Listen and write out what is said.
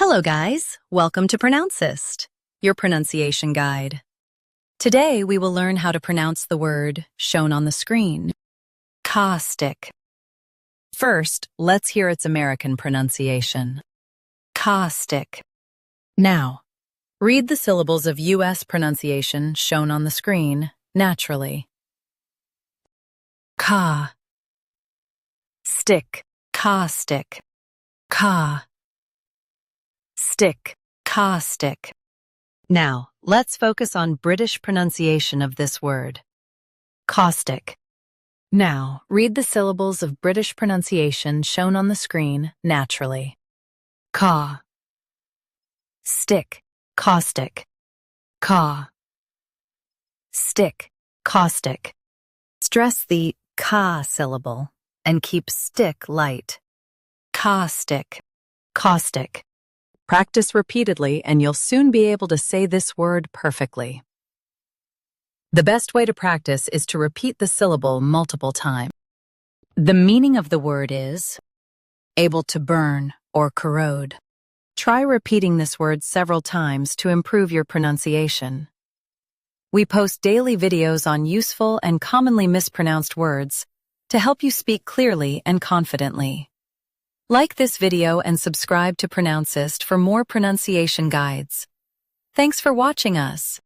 Hello guys, welcome to Pronouncist, your pronunciation guide. Today we will learn how to pronounce the word shown on the screen, caustic. First, let's hear its American pronunciation, caustic. Now, read the syllables of U.S. pronunciation shown on the screen naturally. Ca, stick, caustic, ca. Stick, caustic. Now, let's focus on British pronunciation of this word, caustic. Now, read the syllables of British pronunciation shown on the screen naturally. Ca, stick, caustic, ca, stick, caustic. Stress the ca syllable and keep stick light. Caustic, caustic. Practice repeatedly and you'll soon be able to say this word perfectly. The best way to practice is to repeat the syllable multiple times. The meaning of the word is able to burn or corrode. Try repeating this word several times to improve your pronunciation. We post daily videos on useful and commonly mispronounced words to help you speak clearly and confidently. Like this video and subscribe to Pronouncist for more pronunciation guides. Thanks for watching us.